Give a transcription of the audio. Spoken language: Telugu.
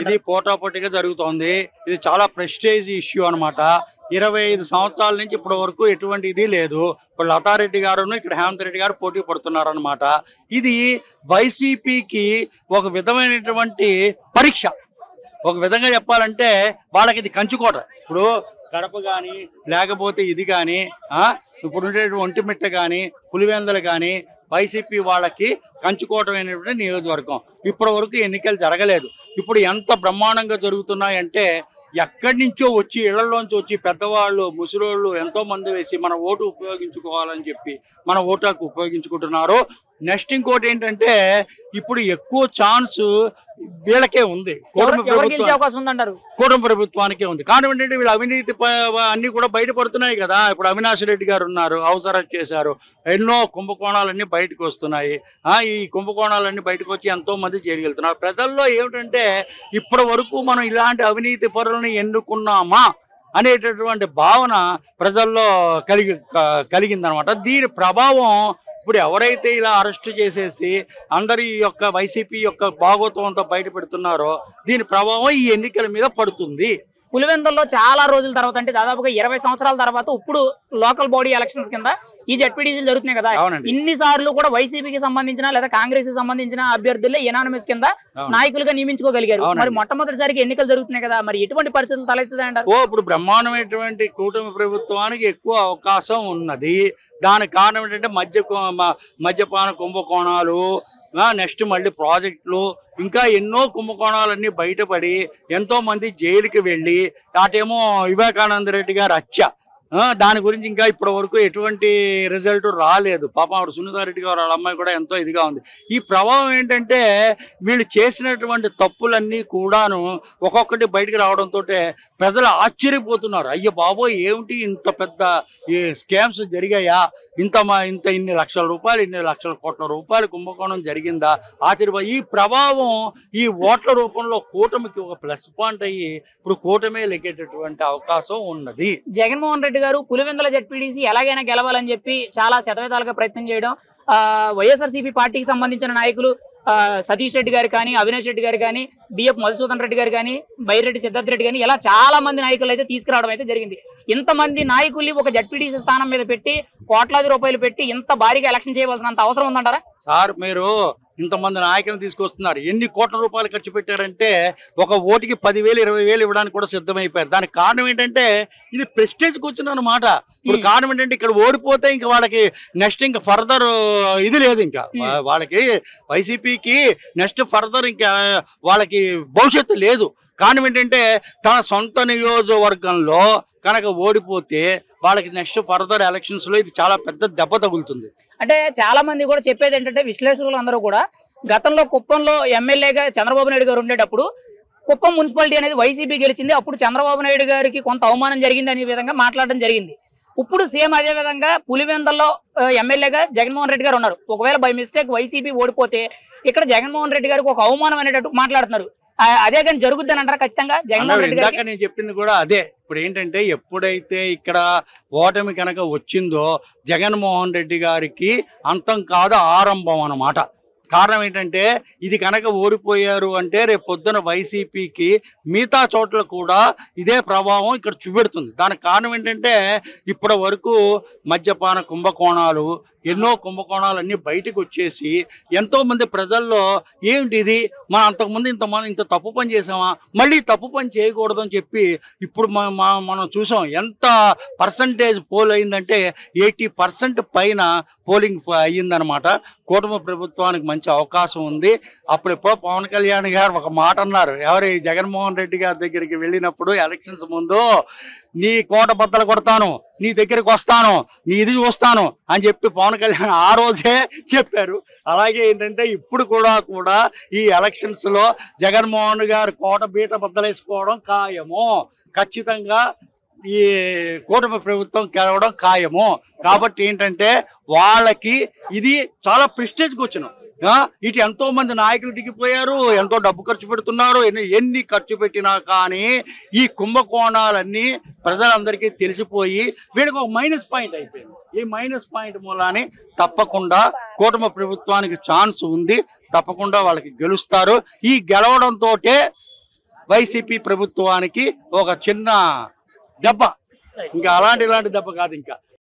ఇది పోటాపోటీగా జరుగుతోంది. ఇది చాలా ప్రెస్టేజ్ ఇష్యూ అనమాట. 25 సంవత్సరాల నుంచి ఇప్పటి వరకు ఎటువంటి ఇది లేదు. ఇప్పుడు లతారెడ్డి గారును ఇక్కడ హేమంత్ రెడ్డి గారు పోటీ పడుతున్నారు అనమాట. ఇది వైసీపీకి ఒక విధమైనటువంటి పరీక్ష. ఒక విధంగా చెప్పాలంటే వాళ్ళకి ఇది కంచుకోట. ఇప్పుడు కడప కానీ లేకపోతే ఇది కానీ ఇప్పుడు ఉండేటువంటి ఒంటిమిట్ట కానీ పులివెందులు కానీ వైసీపీ వాళ్ళకి కంచుకోవటమైనటువంటి నియోజకవర్గం. ఇప్పటి వరకు ఎన్నికలు జరగలేదు. ఇప్పుడు ఎంత బ్రహ్మాండంగా జరుగుతున్నాయంటే ఎక్కడి నుంచో వచ్చి ఇళ్లలోంచి వచ్చి పెద్దవాళ్ళు ముసలోళ్ళు ఎంతో మంది వేసి మన ఓటు ఉపయోగించుకోవాలని చెప్పి మన ఓటుకు ఉపయోగించుకుంటున్నారు. నెక్స్ట్ ఇంకోటి ఏంటంటే ఇప్పుడు ఎక్కువ ఛాన్స్ వీళ్ళకే ఉంది, కూటమి ప్రభుత్వానికే ఉంది. కానీ ఏంటంటే వీళ్ళు అవినీతి అన్ని కూడా బయటపడుతున్నాయి కదా. ఇప్పుడు అవినాష్ రెడ్డి గారు ఉన్నారు, హౌస్ అరెస్ట్ చేశారు, ఎన్నో కుంభకోణాలన్నీ బయటకు వస్తున్నాయి. ఈ కుంభకోణాలన్నీ బయటకు వచ్చి ఎంతో మంది జైలుకి వెళ్తున్నారు. ప్రజల్లో ఏమిటంటే ఇప్పటి వరకు మనం ఇలాంటి అవినీతి పరులను ఎన్నుకున్నామా అనేటటువంటి భావన ప్రజల్లో కలిగిందనమాట. దీని ప్రభావం ఇప్పుడు ఎవరైతే ఇలా అరెస్ట్ చేసేసి అందరి యొక్క వైసీపీ యొక్క భాగోత్వంతో బయట పెడుతున్నారో దీని ప్రభావం ఈ ఎన్నికల మీద పడుతుంది. పులివెందుల్లో చాలా రోజుల తర్వాత అంటే దాదాపుగా 20 సంవత్సరాల తర్వాత ఇప్పుడు లోకల్ బాడీ ఎలక్షన్స్ కింద ఈ జెడ్పీటీసీలు జరుగుతున్నాయి కదా. ఇన్నిసార్లు కూడా వైసీపీకి సంబంధించిన లేదా కాంగ్రెస్ కి సంబంధించిన అభ్యర్థులే ఎనానమస్ కింద నాయకులుగా నియమించుకోగలిగారు. మరి మొట్టమొదటిసారికి ఎన్నికలు జరుగుతున్నాయి కదా, మరి ఎటువంటి పరిస్థితులు తలెత్తుతాయంటారు? ఇప్పుడు బ్రహ్మాండమైనటువంటి కూటమి ప్రభుత్వానికి ఎక్కువ అవకాశం ఉన్నది. దానికి కారణం ఏంటంటే మద్యపాన కుంభకోణాలు, నెక్స్ట్ మళ్ళీ ప్రాజెక్టులు, ఇంకా ఎన్నో కుంభకోణాలన్నీ బయటపడి ఎంతో మంది జైలుకి వెళ్ళి అటేమో వివేకానంద రెడ్డి గారు హత్య, దాని గురించి ఇంకా ఇప్పటి వరకు ఎటువంటి రిజల్ట్ రాలేదు. పాపం ఆవిడ సునీతారెడ్డి గారు వాళ్ళ అమ్మాయి కూడా ఎంతో ఇదిగా ఉంది. ఈ ప్రభావం ఏంటంటే వీళ్ళు చేసినటువంటి తప్పులన్నీ కూడాను ఒక్కొక్కటి బయటకు రావడంతో ప్రజలు ఆశ్చర్యపోతున్నారు. అయ్యో బాబోయ్ ఏమిటి ఇంత పెద్ద స్కామ్స్ జరిగాయా, ఇన్ని లక్షల రూపాయలు, ఇన్ని లక్షల కోట్ల రూపాయలు కుంభకోణం జరిగిందా, ఆశ్చర్యపోయి ఈ ప్రభావం ఈ ఓట్ల రూపంలో కూటమికి ఒక ప్లస్ పాయింట్ అయ్యి ఇప్పుడు కూటమే లెక్కేటటువంటి అవకాశం ఉన్నది. జగన్మోహన్ రెడ్డి గారు పులివెందుల జెడ్పీటీసీ ఎలాగైనా గెలవాలని చెప్పి చాలా శతవిధాలుగా ప్రయత్నం చేయడం, వైఎస్ఆర్సీపీ పార్టీకి సంబంధించిన నాయకులు సతీష్ రెడ్డి గారు కానీ, అవినాష్ రెడ్డి గారు కానీ, బిఎఫ్ మధుసూదన్ రెడ్డి గారు కానీ, బైరెడ్డి సిద్ధార్థ రెడ్డి కానీ ఇలా చాలా మంది నాయకులు అయితే తీసుకురావడం అయితే జరిగింది. ఇంతమంది నాయకుల్ని ఒక జెడ్పీటీసీ స్థానం మీద పెట్టి కోట్లాది రూపాయలు పెట్టి ఇంత భారీగా ఎలక్షన్ చేయవలసినంత అవసరం ఉందంటారా? సార్ మీరు ఇంతమంది నాయకులను తీసుకొస్తున్నారు, ఎన్ని కోట్ల రూపాయలు ఖర్చు పెట్టారంటే ఒక ఓటుకి 10,000 20,000 ఇవ్వడానికి కూడా సిద్ధమైపోయారు. దానికి కారణం ఏంటంటే ఇది ప్రెస్టేజ్కి వచ్చిన అనమాట. ఇప్పుడు కారణం ఏంటంటే ఇక్కడ ఓడిపోతే ఇంకా వాళ్ళకి నెక్స్ట్ ఇంకా ఫర్దర్ ఇది లేదు, ఇంకా వాళ్ళకి వైసీపీకి నెక్స్ట్ ఫర్దర్ ఇంకా వాళ్ళకి భవిష్యత్తు లేదు. కారణం ఏంటంటే తన సొంత నియోజకవర్గంలో కనుక ఓడిపోతే వాళ్ళకి నెక్స్ట్ ఫర్దర్ ఎలక్షన్స్ లో ఇది చాలా పెద్ద దెబ్బ తగులుతుంది. అంటే చాలా మంది కూడా చెప్పేది ఏంటంటే విశ్లేషకులు అందరూ కూడా గతంలో కుప్పంలో ఎమ్మెల్యేగా చంద్రబాబు నాయుడు గారు ఉండేటప్పుడు కుప్పం మున్సిపాలిటీ అనేది వైసీపీ గెలిచింది, అప్పుడు చంద్రబాబు నాయుడు గారికి కొంత అవమానం జరిగింది అనే విధంగా మాట్లాడడం జరిగింది. ఇప్పుడు సేమ్ అదే విధంగా పులివెందుల్లో ఎమ్మెల్యేగా జగన్మోహన్ రెడ్డి గారు ఉన్నారు. ఒకవేళ బై మిస్టేక్ వైసీపీ ఓడిపోతే ఇక్కడ జగన్మోహన్ రెడ్డి గారికి ఒక అవమానం అనేటట్టు మాట్లాడుతున్నారు. అదే కానీ జరుగుద్దని అంటారా ఖచ్చితంగా? జగన్మోహన్ రెడ్డి గారు నేను చెప్పింది కూడా అదే. ఇప్పుడు ఏంటంటే ఎప్పుడైతే ఇక్కడ ఓటమి కనుక వచ్చిందో జగన్మోహన్ రెడ్డి గారికి అంతం కాదు ఆరంభం అన్నమాట. కారణం ఏంటంటే ఇది కనుక ఓడిపోయారు అంటే రేపు పొద్దున వైసీపీకి మిగతా చోట్ల కూడా ఇదే ప్రభావం ఇక్కడ చూపెడుతుంది. దానికి కారణం ఏంటంటే ఇప్పటి వరకు మద్యపాన కుంభకోణాలు, ఎన్నో కుంభకోణాలన్నీ బయటకు వచ్చేసి ఎంతోమంది ప్రజల్లో ఏమిటి ఇది, మనం అంతకుముందు ఇంత తప్పు పని చేసామా, మళ్ళీ తప్పు పని చేయకూడదు అని చెప్పి ఇప్పుడు మనం చూసాం. ఎంత పర్సంటేజ్ పోల్ అయిందంటే 80% పైన పోలింగ్ అయ్యిందనమాట. కూటమి ప్రభుత్వానికి మంచి అవకాశం ఉంది. అప్పుడెప్పుడో పవన్ కళ్యాణ్ గారు ఒక మాట అన్నారు, ఎవరి జగన్మోహన్ రెడ్డి గారి దగ్గరికి వెళ్ళినప్పుడు ఎలక్షన్స్ ముందు, నీ కోట బద్దలు కొడతాను, నీ దగ్గరికి వస్తాను, నీ ఇది చూస్తాను అని చెప్పి పవన్ కళ్యాణ్ ఆ రోజే చెప్పారు. అలాగే ఏంటంటే ఇప్పుడు కూడా ఈ ఎలక్షన్స్ లో జగన్మోహన్ గారు కోట బీట బద్దలేసుకోవడం ఖాయము. ఖచ్చితంగా ఈ కూటమి ప్రభుత్వం గెలవడం ఖాయము. కాబట్టి ఏంటంటే వాళ్ళకి ఇది చాలా ప్రెస్టేజ్కి వచ్చిన ఇటు ఎంతో మంది నాయకులు దిగిపోయారు, ఎంతో డబ్బు ఖర్చు పెడుతున్నారు. ఎన్ని ఖర్చు పెట్టినా కానీ ఈ కుంభకోణాలన్నీ ప్రజలందరికీ తెలిసిపోయి వీళ్ళకి ఒక మైనస్ పాయింట్ అయిపోయింది. ఈ మైనస్ పాయింట్ మూలాన్ని తప్పకుండా కూటమి ప్రభుత్వానికి ఛాన్స్ ఉంది, తప్పకుండా వాళ్ళకి గెలుస్తారు. ఈ గెలవడంతో వైసీపీ ప్రభుత్వానికి ఒక చిన్న దెబ్బ, ఇంకా ఇలాంటి దెబ్బ కాదు ఇంకా.